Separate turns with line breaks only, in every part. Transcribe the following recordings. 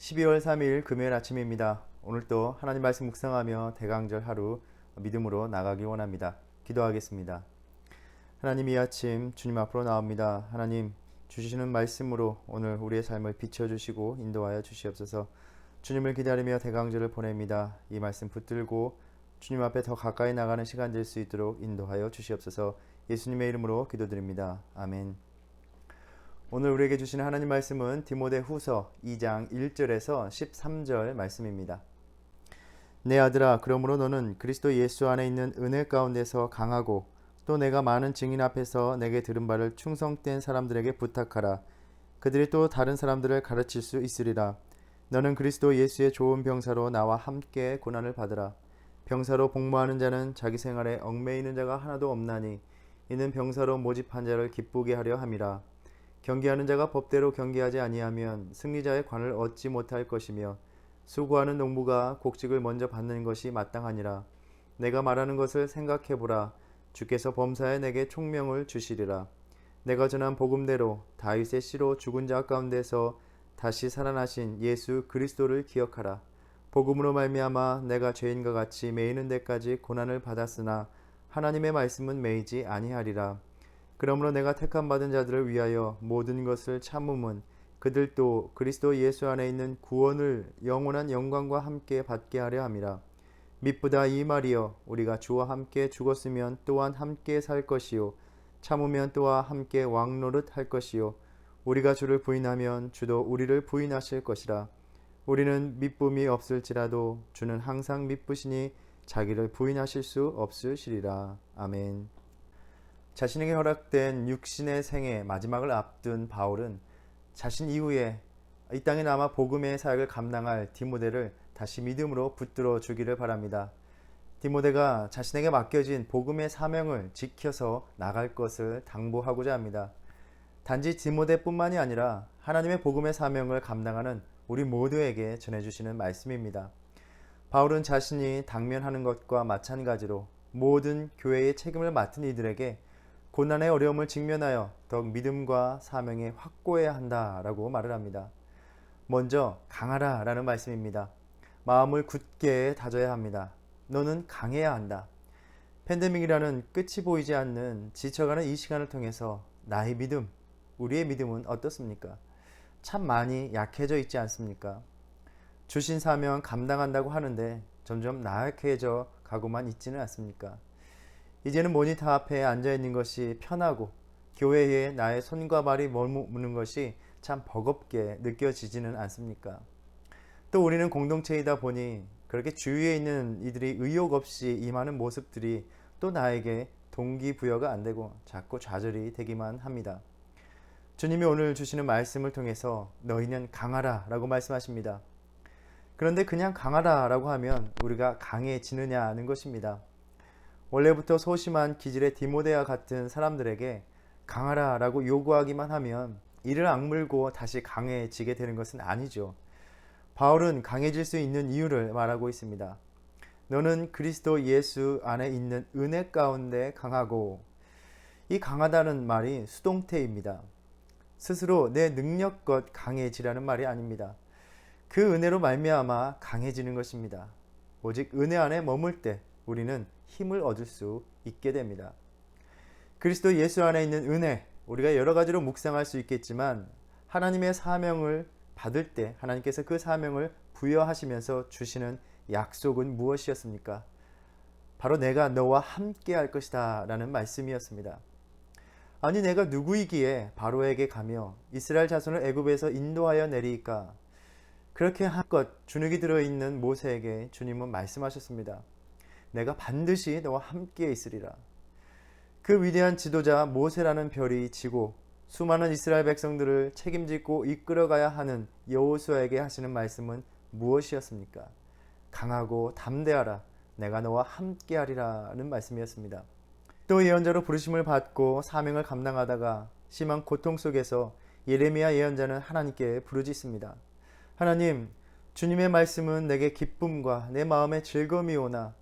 12월 3일 금요일 아침입니다. 오늘도 하나님 말씀 묵상하며 대강절 하루 믿음으로 나가기 원합니다. 기도하겠습니다. 하나님, 이 아침 주님 앞으로 나옵니다. 하나님, 주시는 말씀으로 오늘 우리의 삶을 비춰주시고 인도하여 주시옵소서. 주님을 기다리며 대강절을 보냅니다. 이 말씀 붙들고 주님 앞에 더 가까이 나가는 시간 될 수 있도록 인도하여 주시옵소서. 예수님의 이름으로 기도드립니다. 아멘. 오늘 우리에게 주시는 하나님 말씀은 디모데후서 2장 1절에서 13절 말씀입니다. 내 아들아, 그러므로 너는 그리스도 예수 안에 있는 은혜 가운데서 강하고 또 내가 많은 증인 앞에서 내게 들은 바를 충성된 사람들에게 부탁하라. 그들이 또 다른 사람들을 가르칠 수 있으리라. 너는 그리스도 예수의 좋은 병사로 나와 함께 고난을 받으라. 병사로 복무하는 자는 자기 생활에 얽매이는 자가 하나도 없나니 이는 병사로 모집한 자를 기쁘게 하려 함이라. 경계하는 자가 법대로 경계하지 아니하면 승리자의 관을 얻지 못할 것이며 수고하는 농부가 곡식을 먼저 받는 것이 마땅하니라. 내가 말하는 것을 생각해보라. 주께서 범사에 내게 총명을 주시리라. 내가 전한 복음대로 다윗의 씨로 죽은 자 가운데서 다시 살아나신 예수 그리스도를 기억하라. 복음으로 말미암아 내가 죄인과 같이 매이는 데까지 고난을 받았으나 하나님의 말씀은 매이지 아니하리라. 그러므로 내가 택함 받은 자들을 위하여 모든 것을 참음은 그들도 그리스도 예수 안에 있는 구원을 영원한 영광과 함께 받게 하려 함이라. 미쁘다 이 말이여, 우리가 주와 함께 죽었으면 또한 함께 살 것이요 참으면 또한 함께 왕노릇 할 것이요 우리가 주를 부인하면 주도 우리를 부인하실 것이라. 우리는 미쁨이 없을지라도 주는 항상 미쁘시니 자기를 부인하실 수 없으시리라. 아멘. 자신에게 허락된 육신의 생의 마지막을 앞둔 바울은 자신 이후에 이 땅에 남아 복음의 사역을 감당할 디모데를 다시 믿음으로 붙들어 주기를 바랍니다. 디모데가 자신에게 맡겨진 복음의 사명을 지켜서 나갈 것을 당부하고자 합니다. 단지 디모데뿐만이 아니라 하나님의 복음의 사명을 감당하는 우리 모두에게 전해주시는 말씀입니다. 바울은 자신이 당면하는 것과 마찬가지로 모든 교회의 책임을 맡은 이들에게 고난의 어려움을 직면하여 더욱 믿음과 사명에 확고해야 한다라고 말을 합니다. 먼저 강하라 라는 말씀입니다. 마음을 굳게 다져야 합니다. 너는 강해야 한다. 팬데믹이라는 끝이 보이지 않는 지쳐가는 이 시간을 통해서 나의 믿음, 우리의 믿음은 어떻습니까? 참 많이 약해져 있지 않습니까? 주신 사명 감당한다고 하는데 점점 나약해져 가고만 있지는 않습니까? 이제는 모니터 앞에 앉아있는 것이 편하고 교회에 나의 손과 발이 머무는 것이 참 버겁게 느껴지지는 않습니까? 또 우리는 공동체이다 보니 그렇게 주위에 있는 이들이 의욕 없이 임하는 모습들이 또 나에게 동기부여가 안 되고 자꾸 좌절이 되기만 합니다. 주님이 오늘 주시는 말씀을 통해서 너희는 강하라 라고 말씀하십니다. 그런데 그냥 강하라 라고 하면 우리가 강해지느냐는 것입니다. 원래부터 소심한 기질의 디모데와 같은 사람들에게 강하라 라고 요구하기만 하면 이를 악물고 다시 강해지게 되는 것은 아니죠. 바울은 강해질 수 있는 이유를 말하고 있습니다. 너는 그리스도 예수 안에 있는 은혜 가운데 강하고, 이 강하다는 말이 수동태입니다. 스스로 내 능력껏 강해지라는 말이 아닙니다. 그 은혜로 말미암아 강해지는 것입니다. 오직 은혜 안에 머물 때 우리는 힘을 얻을 수 있게 됩니다. 그리스도 예수 안에 있는 은혜, 우리가 여러 가지로 묵상할 수 있겠지만 하나님의 사명을 받을 때 하나님께서 그 사명을 부여하시면서 주시는 약속은 무엇이었습니까? 바로 내가 너와 함께 할 것이다 라는 말씀이었습니다. 아니, 내가 누구이기에 바로에게 가며 이스라엘 자손을 애굽에서 인도하여 내리까? 그렇게 한 것 주눅이 들어있는 모세에게 주님은 말씀하셨습니다. 내가 반드시 너와 함께 있으리라. 그 위대한 지도자 모세라는 별이 지고 수많은 이스라엘 백성들을 책임지고 이끌어가야 하는 여호수아에게 하시는 말씀은 무엇이었습니까? 강하고 담대하라. 내가 너와 함께하리라는 말씀이었습니다. 또 예언자로 부르심을 받고 사명을 감당하다가 심한 고통 속에서 예레미야 예언자는 하나님께 부르짖습니다. 하나님, 주님의 말씀은 내게 기쁨과 내 마음의 즐거움이오나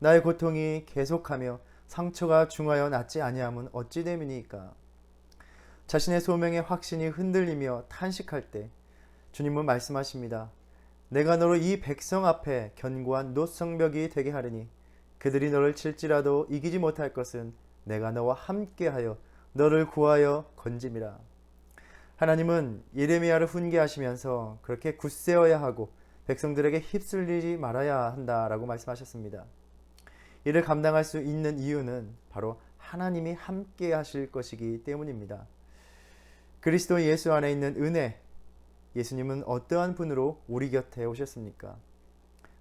나의 고통이 계속하며 상처가 중하여 낫지 아니함은 어찌 됨이니까? 자신의 소명의 확신이 흔들리며 탄식할 때 주님은 말씀하십니다. 내가 너로 이 백성 앞에 견고한 노성벽이 되게 하리니 그들이 너를 칠지라도 이기지 못할 것은 내가 너와 함께하여 너를 구하여 건짐이라. 하나님은 예레미야를 훈계하시면서 그렇게 굳세어야 하고 백성들에게 휩쓸리지 말아야 한다라고 말씀하셨습니다. 이를 감당할 수 있는 이유는 바로 하나님이 함께 하실 것이기 때문입니다. 그리스도 예수 안에 있는 은혜, 예수님은 어떠한 분으로 우리 곁에 오셨습니까?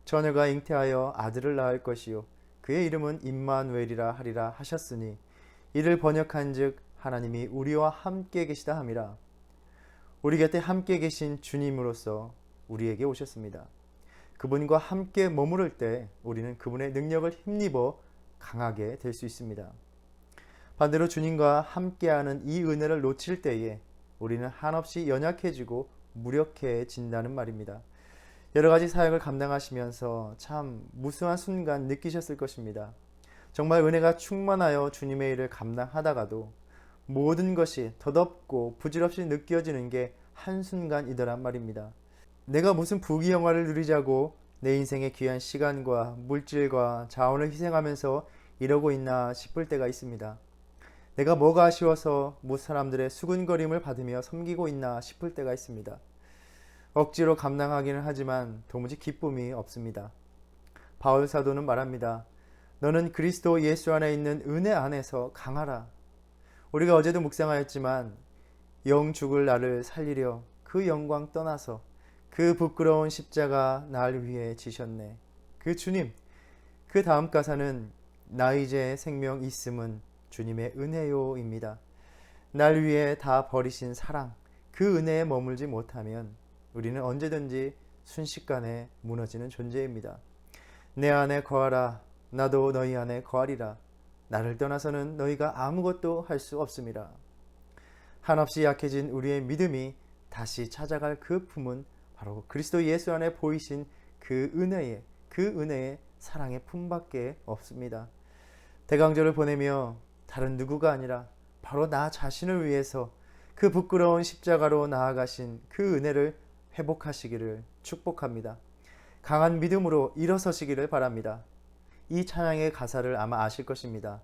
처녀가 잉태하여 아들을 낳을 것이요 그의 이름은 임마누엘이라 하리라 하셨으니 이를 번역한즉 하나님이 우리와 함께 계시다 함이라. 우리 곁에 함께 계신 주님으로서 우리에게 오셨습니다. 그분과 함께 머무를 때 우리는 그분의 능력을 힘입어 강하게 될 수 있습니다. 반대로 주님과 함께하는 이 은혜를 놓칠 때에 우리는 한없이 연약해지고 무력해진다는 말입니다. 여러 가지 사역을 감당하시면서 참 무수한 순간 느끼셨을 것입니다. 정말 은혜가 충만하여 주님의 일을 감당하다가도 모든 것이 덧없고 부질없이 느껴지는 게 한순간이더란 말입니다. 내가 무슨 부귀영화를 누리자고 내 인생의 귀한 시간과 물질과 자원을 희생하면서 이러고 있나 싶을 때가 있습니다. 내가 뭐가 아쉬워서 사람들의 수군거림을 받으며 섬기고 있나 싶을 때가 있습니다. 억지로 감당하기는 하지만 도무지 기쁨이 없습니다. 바울 사도는 말합니다. 너는 그리스도 예수 안에 있는 은혜 안에서 강하라. 우리가 어제도 묵상하였지만 영 죽을 나를 살리려 그 영광 떠나서 그 부끄러운 십자가 날 위해 지셨네. 그 주님, 그 다음 가사는 나 이제 생명 있음은 주님의 은혜요입니다. 날 위해 다 버리신 사랑, 그 은혜에 머물지 못하면 우리는 언제든지 순식간에 무너지는 존재입니다. 내 안에 거하라. 나도 너희 안에 거하리라. 나를 떠나서는 너희가 아무것도 할 수 없음이라. 한없이 약해진 우리의 믿음이 다시 찾아갈 그 품은 바로 그리스도 예수 안에 보이신 그 은혜의 사랑의 품밖에 없습니다. 대강절을 보내며 다른 누구가 아니라 바로 나 자신을 위해서 그 부끄러운 십자가로 나아가신 그 은혜를 회복하시기를 축복합니다. 강한 믿음으로 일어서시기를 바랍니다. 이 찬양의 가사를 아마 아실 것입니다.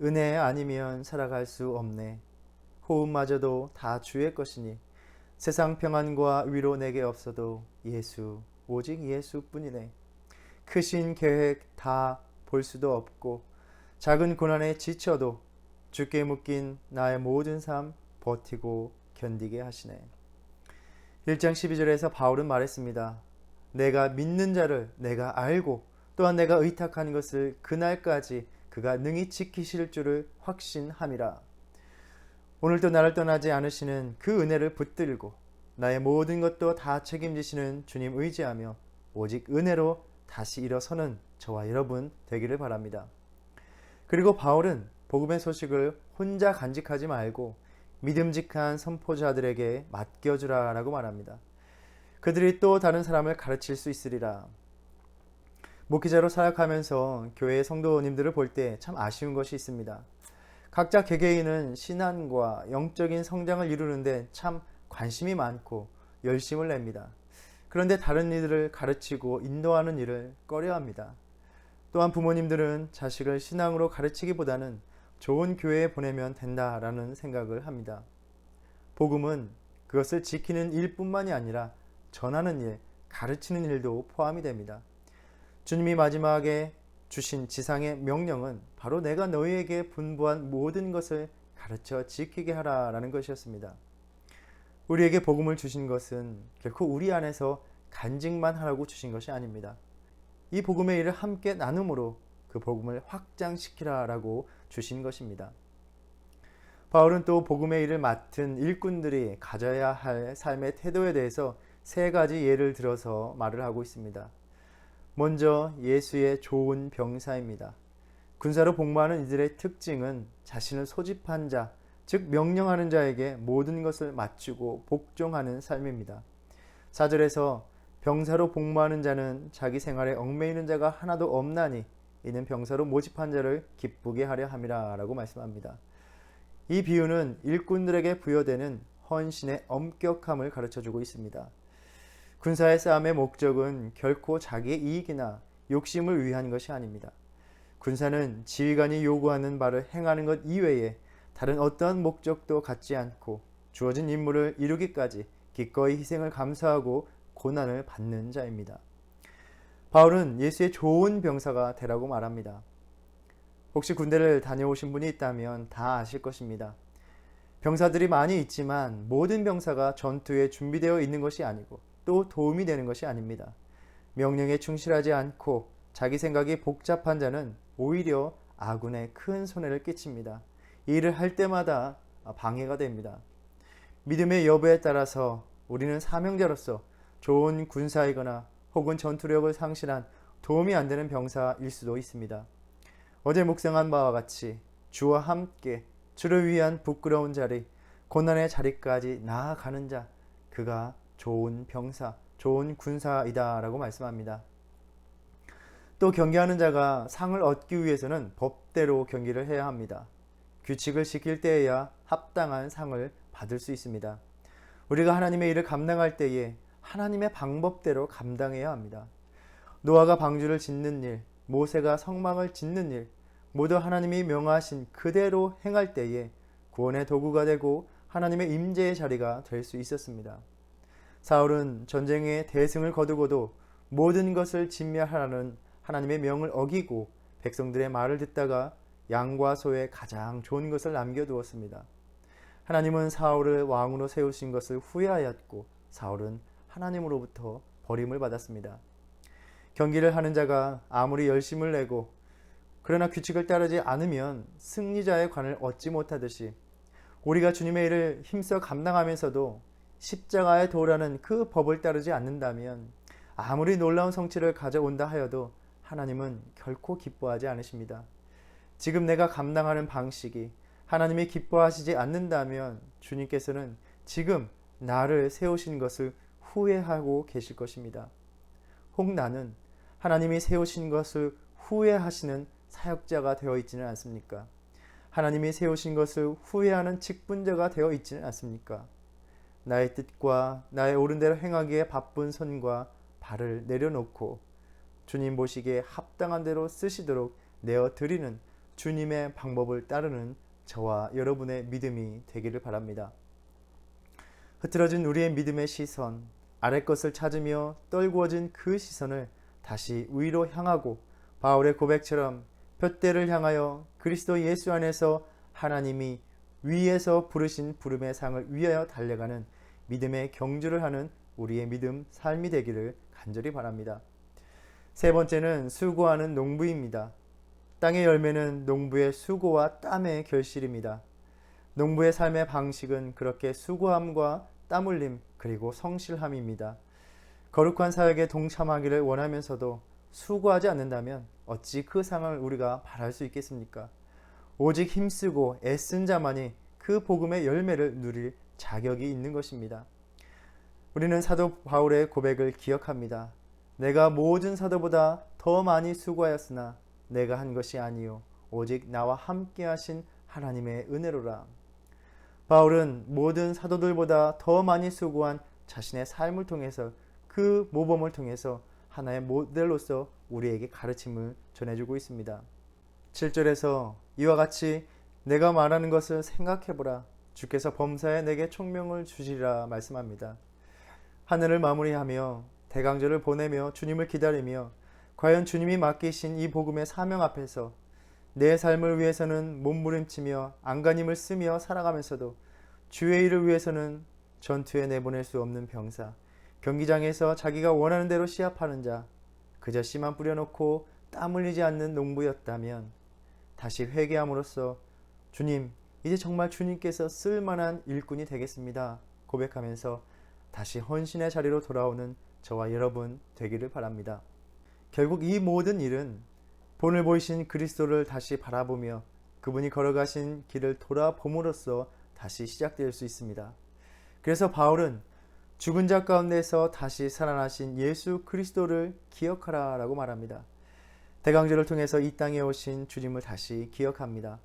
은혜 아니면 살아갈 수 없네. 호흡마저도 다 주의 것이니 세상 평안과 위로 내게 없어도 예수, 오직 예수뿐이네. 크신 계획 다 볼 수도 없고 작은 고난에 지쳐도 주께 묶인 나의 모든 삶 버티고 견디게 하시네. 1장 12절에서 바울은 말했습니다. 내가 믿는 자를 내가 알고 또한 내가 의탁한 것을 그날까지 그가 능히 지키실 줄을 확신함이라. 오늘도 나를 떠나지 않으시는 그 은혜를 붙들고 나의 모든 것도 다 책임지시는 주님 의지하며 오직 은혜로 다시 일어서는 저와 여러분 되기를 바랍니다. 그리고 바울은 복음의 소식을 혼자 간직하지 말고 믿음직한 선포자들에게 맡겨주라 라고 말합니다. 그들이 또 다른 사람을 가르칠 수 있으리라. 목회자로 사역하면서 교회의 성도님들을 볼 때 참 아쉬운 것이 있습니다. 각자 개개인은 신앙과 영적인 성장을 이루는데 참 관심이 많고 열심을 냅니다. 그런데 다른 이들을 가르치고 인도하는 일을 꺼려합니다. 또한 부모님들은 자식을 신앙으로 가르치기보다는 좋은 교회에 보내면 된다라는 생각을 합니다. 복음은 그것을 지키는 일뿐만이 아니라 전하는 일, 가르치는 일도 포함이 됩니다. 주님이 마지막에 주신 지상의 명령은 바로 내가 너희에게 분부한 모든 것을 가르쳐 지키게 하라라는 것이었습니다. 우리에게 복음을 주신 것은 결코 우리 안에서 간직만 하라고 주신 것이 아닙니다. 이 복음의 일을 함께 나눔으로 그 복음을 확장시키라라고 주신 것입니다. 바울은 또 복음의 일을 맡은 일꾼들이 가져야 할 삶의 태도에 대해서 세 가지 예를 들어서 말을 하고 있습니다. 먼저 예수의 좋은 병사입니다. 군사로 복무하는 이들의 특징은 자신을 소집한 자, 즉 명령하는 자에게 모든 것을 맞추고 복종하는 삶입니다. 4절에서 병사로 복무하는 자는 자기 생활에 얽매이는 자가 하나도 없나니 이는 병사로 모집한 자를 기쁘게 하려 함이라 라고 말씀합니다. 이 비유는 일꾼들에게 부여되는 헌신의 엄격함을 가르쳐주고 있습니다. 군사의 싸움의 목적은 결코 자기의 이익이나 욕심을 위한 것이 아닙니다. 군사는 지휘관이 요구하는 바를 행하는 것 이외에 다른 어떠한 목적도 갖지 않고 주어진 임무를 이루기까지 기꺼이 희생을 감수하고 고난을 받는 자입니다. 바울은 예수의 좋은 병사가 되라고 말합니다. 혹시 군대를 다녀오신 분이 있다면 다 아실 것입니다. 병사들이 많이 있지만 모든 병사가 전투에 준비되어 있는 것이 아니고 또 도움이 되는 것이 아닙니다. 명령에 충실하지 않고 자기 생각이 복잡한 자는 오히려 아군에 큰 손해를 끼칩니다. 이 일을 할 때마다 방해가 됩니다. 믿음의 여부에 따라서 우리는 사명자로서 좋은 군사이거나 혹은 전투력을 상실한 도움이 안 되는 병사일 수도 있습니다. 어제 묵상한 바와 같이 주와 함께 주를 위한 부끄러운 자리, 고난의 자리까지 나아가는 자, 그가 좋은 병사, 좋은 군사이다 라고 말씀합니다. 또 경기하는 자가 상을 얻기 위해서는 법대로 경기를 해야 합니다. 규칙을 지킬 때에야 합당한 상을 받을 수 있습니다. 우리가 하나님의 일을 감당할 때에 하나님의 방법대로 감당해야 합니다. 노아가 방주를 짓는 일, 모세가 성막을 짓는 일, 모두 하나님이 명하신 그대로 행할 때에 구원의 도구가 되고 하나님의 임재의 자리가 될 수 있었습니다. 사울은 전쟁에 대승을 거두고도 모든 것을 진멸하라는 하나님의 명을 어기고 백성들의 말을 듣다가 양과 소의 가장 좋은 것을 남겨두었습니다. 하나님은 사울을 왕으로 세우신 것을 후회하였고 사울은 하나님으로부터 버림을 받았습니다. 경기를 하는 자가 아무리 열심을 내고 그러나 규칙을 따르지 않으면 승리자의 관을 얻지 못하듯이 우리가 주님의 일을 힘써 감당하면서도 십자가의 도라는 그 법을 따르지 않는다면 아무리 놀라운 성취를 가져온다 하여도 하나님은 결코 기뻐하지 않으십니다. 지금 내가 감당하는 방식이 하나님이 기뻐하시지 않는다면 주님께서는 지금 나를 세우신 것을 후회하고 계실 것입니다. 혹 나는 하나님이 세우신 것을 후회하시는 사역자가 되어 있지는 않습니까? 하나님이 세우신 것을 후회하는 직분자가 되어 있지는 않습니까? 나의 뜻과 나의 옳은 대로 행하기에 바쁜 손과 발을 내려놓고 주님 보시기에 합당한 대로 쓰시도록 내어드리는 주님의 방법을 따르는 저와 여러분의 믿음이 되기를 바랍니다. 흐트러진 우리의 믿음의 시선, 아래 것을 찾으며 떨구어진 그 시선을 다시 위로 향하고 바울의 고백처럼 푯대를 향하여 그리스도 예수 안에서 하나님이 위에서 부르신 부름의 상을 위하여 달려가는 믿음의 경주를 하는 우리의 믿음 삶이 되기를 간절히 바랍니다. 세 번째는 수고하는 농부입니다. 땅의 열매는 농부의 수고와 땀의 결실입니다. 농부의 삶의 방식은 그렇게 수고함과 땀 흘림 그리고 성실함입니다. 거룩한 사역에 동참하기를 원하면서도 수고하지 않는다면 어찌 그 상을 우리가 바랄 수 있겠습니까? 오직 힘쓰고 애쓴 자만이 그 복음의 열매를 누릴 자격이 있는 것입니다. 우리는 사도 바울의 고백을 기억합니다. 내가 모든 사도보다 더 많이 수고하였으나 내가 한 것이 아니요 오직 나와 함께 하신 하나님의 은혜로라. 바울은 모든 사도들보다 더 많이 수고한 자신의 삶을 통해서 그 모범을 통해서 하나의 모델로서 우리에게 가르침을 전해주고 있습니다. 7절에서 이와 같이 내가 말하는 것을 생각해보라. 주께서 범사에 내게 총명을 주시리라 말씀합니다. 하늘을 마무리하며 대강절을 보내며 주님을 기다리며 과연 주님이 맡기신 이 복음의 사명 앞에서 내 삶을 위해서는 몸부림치며 안간힘을 쓰며 살아가면서도 주의 일을 위해서는 전투에 내보낼 수 없는 병사, 경기장에서 자기가 원하는 대로 시합하는 자, 그저 씨만 뿌려놓고 땀 흘리지 않는 농부였다면 다시 회개함으로써 주님, 이제 정말 주님께서 쓸만한 일꾼이 되겠습니다 고백하면서 다시 헌신의 자리로 돌아오는 저와 여러분 되기를 바랍니다. 결국 이 모든 일은 본을 보이신 그리스도를 다시 바라보며 그분이 걸어가신 길을 돌아봄으로써 다시 시작될 수 있습니다. 그래서 바울은 죽은 자 가운데서 다시 살아나신 예수 그리스도를 기억하라 라고 말합니다. 대강절을 통해서 이 땅에 오신 주님을 다시 기억합니다.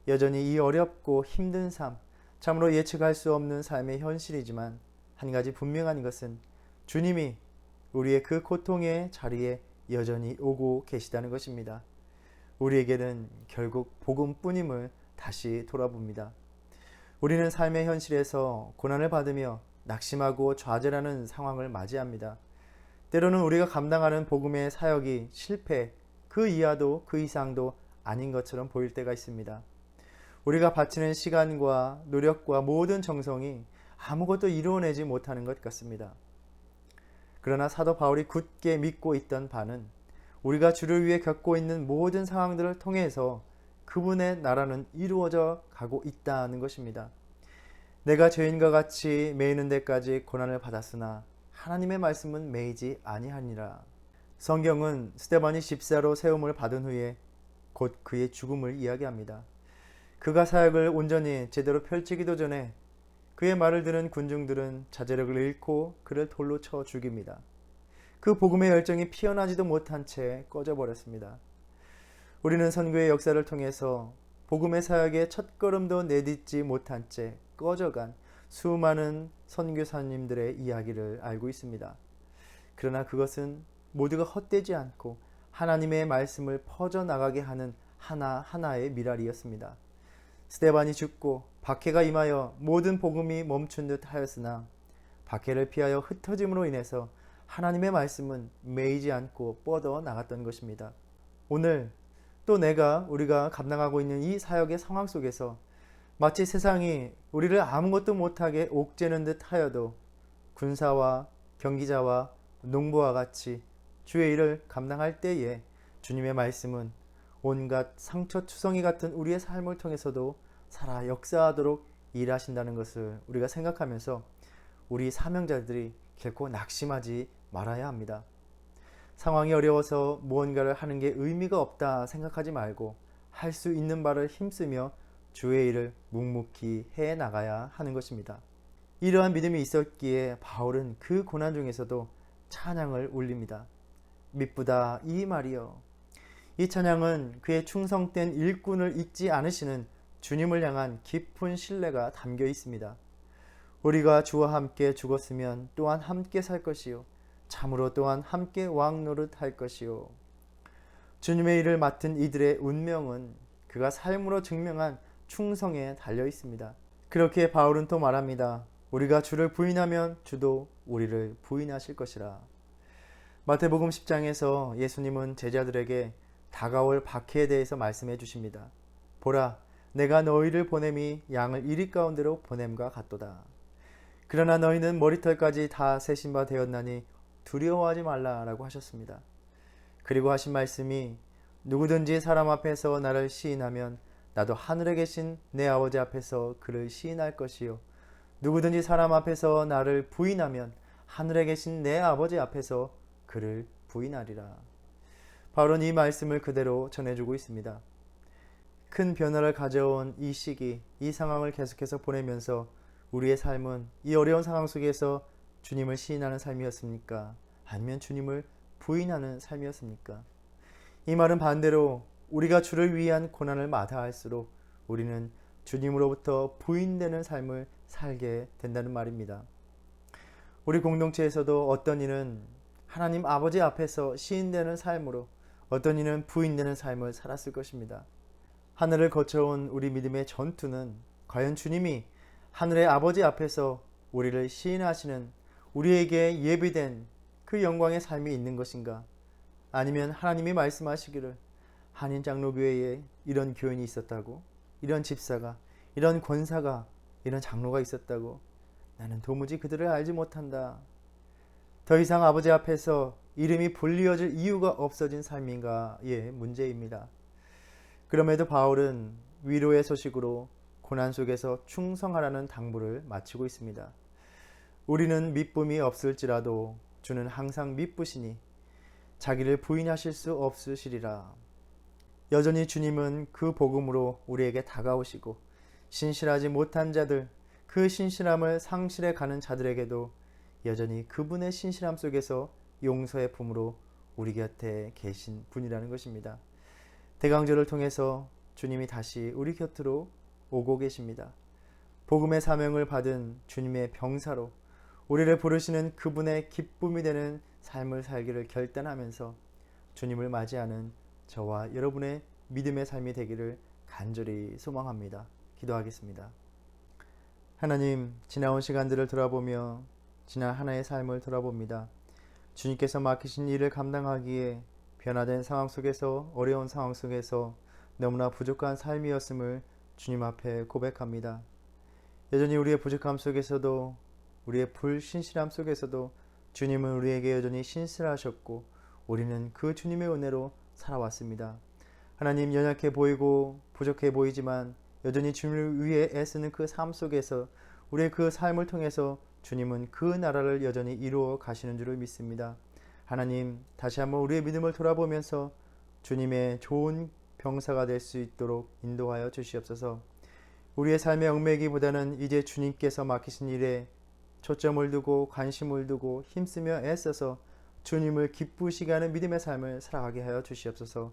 여전히 이 어렵고 힘든 삶, 참으로 예측할 수 없는 삶의 현실이지만 한 가지 분명한 것은 주님이 우리의 그 고통의 자리에 여전히 오고 계시다는 것입니다. 우리에게는 결국 복음뿐임을 다시 돌아봅니다. 우리는 삶의 현실에서 고난을 받으며 낙심하고 좌절하는 상황을 맞이합니다. 때로는 우리가 감당하는 복음의 사역이 실패, 그 이하도 그 이상도 아닌 것처럼 보일 때가 있습니다. 우리가 바치는 시간과 노력과 모든 정성이 아무것도 이루어내지 못하는 것 같습니다. 그러나 사도 바울이 굳게 믿고 있던 바는 우리가 주를 위해 겪고 있는 모든 상황들을 통해서 그분의 나라는 이루어져 가고 있다는 것입니다. 내가 죄인과 같이 매이는 데까지 고난을 받았으나 하나님의 말씀은 매이지 아니하니라. 성경은 스데반이 집사로 세움을 받은 후에 곧 그의 죽음을 이야기합니다. 그가 사역을 온전히 제대로 펼치기도 전에 그의 말을 들은 군중들은 자제력을 잃고 그를 돌로 쳐 죽입니다. 그 복음의 열정이 피어나지도 못한 채 꺼져버렸습니다. 우리는 선교의 역사를 통해서 복음의 사역의 첫걸음도 내딛지 못한 채 꺼져간 수많은 선교사님들의 이야기를 알고 있습니다. 그러나 그것은 모두가 헛되지 않고 하나님의 말씀을 퍼져나가게 하는 하나하나의 미랄이었습니다. 스데반이 죽고 박해가 임하여 모든 복음이 멈춘 듯 하였으나 박해를 피하여 흩어짐으로 인해서 하나님의 말씀은 매이지 않고 뻗어 나갔던 것입니다. 오늘 또 우리가 감당하고 있는 이 사역의 상황 속에서 마치 세상이 우리를 아무것도 못하게 옥죄는 듯 하여도 군사와 경기자와 농부와 같이 주의 일을 감당할 때에 주님의 말씀은 온갖 상처투성이 같은 우리의 삶을 통해서도 살아 역사하도록 일하신다는 것을 우리가 생각하면서 우리 사명자들이 결코 낙심하지 말아야 합니다. 상황이 어려워서 무언가를 하는 게 의미가 없다 생각하지 말고 할 수 있는 바를 힘쓰며 주의 일을 묵묵히 해 나가야 하는 것입니다. 이러한 믿음이 있었기에 바울은 그 고난 중에서도 찬양을 올립니다. 미쁘다 이 말이여. 이 찬양은 그의 충성된 일꾼을 잊지 않으시는 주님을 향한 깊은 신뢰가 담겨 있습니다. 우리가 주와 함께 죽었으면 또한 함께 살 것이요 참으로 또한 함께 왕노릇 할 것이요. 주님의 일을 맡은 이들의 운명은 그가 삶으로 증명한 충성에 달려 있습니다. 그렇게 바울은 또 말합니다. 우리가 주를 부인하면 주도 우리를 부인하실 것이라. 마태복음 10장에서 예수님은 제자들에게 다가올 박해에 대해서 말씀해 주십니다. 보라, 내가 너희를 보냄이 양을 이리 가운데로 보냄과 같도다. 그러나 너희는 머리털까지 다 세신 바 되었나니 두려워하지 말라라고 하셨습니다. 그리고 하신 말씀이 누구든지 사람 앞에서 나를 시인하면 나도 하늘에 계신 내 아버지 앞에서 그를 시인할 것이요 누구든지 사람 앞에서 나를 부인하면 하늘에 계신 내 아버지 앞에서 그를 부인하리라. 바울은 이 말씀을 그대로 전해주고 있습니다. 큰 변화를 가져온 이 시기, 이 상황을 계속해서 보내면서 우리의 삶은 이 어려운 상황 속에서 주님을 시인하는 삶이었습니까? 아니면 주님을 부인하는 삶이었습니까? 이 말은 반대로 우리가 주를 위한 고난을 마다할수록 우리는 주님으로부터 부인되는 삶을 살게 된다는 말입니다. 우리 공동체에서도 어떤 이는 하나님 아버지 앞에서 시인되는 삶으로 어떤 이는 부인되는 삶을 살았을 것입니다. 하늘을 거쳐온 우리 믿음의 전투는 과연 주님이 하늘의 아버지 앞에서 우리를 시인하시는 우리에게 예비된 그 영광의 삶이 있는 것인가? 아니면 하나님이 말씀하시기를 한인 장로교회에 이런 교인이 있었다고, 이런 집사가, 이런 권사가, 이런 장로가 있었다고, 나는 도무지 그들을 알지 못한다. 더 이상 아버지 앞에서 이름이 불리어질 이유가 없어진 삶인가의 문제입니다. 그럼에도 바울은 위로의 소식으로 고난 속에서 충성하라는 당부를 마치고 있습니다. 우리는 미쁨이 없을지라도 주는 항상 미쁘시니 자기를 부인하실 수 없으시리라. 여전히 주님은 그 복음으로 우리에게 다가오시고 신실하지 못한 자들, 그 신실함을 상실해 가는 자들에게도 여전히 그분의 신실함 속에서 용서의 품으로 우리 곁에 계신 분이라는 것입니다. 대강절을 통해서 주님이 다시 우리 곁으로 오고 계십니다. 복음의 사명을 받은 주님의 병사로 우리를 부르시는 그분의 기쁨이 되는 삶을 살기를 결단하면서 주님을 맞이하는 저와 여러분의 믿음의 삶이 되기를 간절히 소망합니다. 기도하겠습니다. 하나님, 지나온 시간들을 돌아보며 지난 하나의 삶을 돌아봅니다. 주님께서 맡기신 일을 감당하기에 변화된 상황 속에서, 어려운 상황 속에서 너무나 부족한 삶이었음을 주님 앞에 고백합니다. 여전히 우리의 부족함 속에서도, 우리의 불신실함 속에서도 주님은 우리에게 여전히 신실하셨고 우리는 그 주님의 은혜로 살아왔습니다. 하나님, 연약해 보이고 부족해 보이지만 여전히 주님을 위해 애쓰는 그 삶 속에서, 우리의 그 삶을 통해서 주님은 그 나라를 여전히 이루어 가시는 줄을 믿습니다. 하나님, 다시 한번 우리의 믿음을 돌아보면서 주님의 좋은 병사가 될 수 있도록 인도하여 주시옵소서. 우리의 삶의 얽매기보다는 이제 주님께서 맡기신 일에 초점을 두고 관심을 두고 힘쓰며 애써서 주님을 기쁘시게 하는 믿음의 삶을 살아가게 하여 주시옵소서.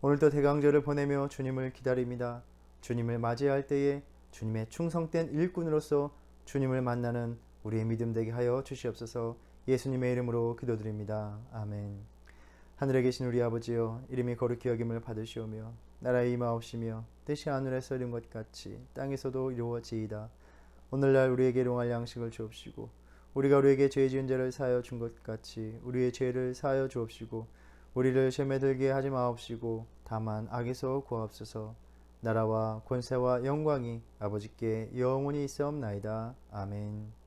오늘도 대강절을 보내며 주님을 기다립니다. 주님을 맞이할 때에 주님의 충성된 일꾼으로서 주님을 만나는 우리의 믿음 되게 하여 주시옵소서. 예수님의 이름으로 기도드립니다. 아멘. 하늘에 계신 우리 아버지여, 이름이 거룩히 여김을 받으시오며 나라의 임하옵시며 뜻이 하늘에서 이룬 것 같이 땅에서도 이루어지이다. 오늘날 우리에게 일용할 양식을 주옵시고 우리가 우리에게 죄 지은 자를 사하여 준 것 같이 우리의 죄를 사하여 주옵시고 우리를 시험에 들게 하지 마옵시고 다만 악에서 구하옵소서. 나라와 권세와 영광이 아버지께 영원히 있사옵나이다. 아멘.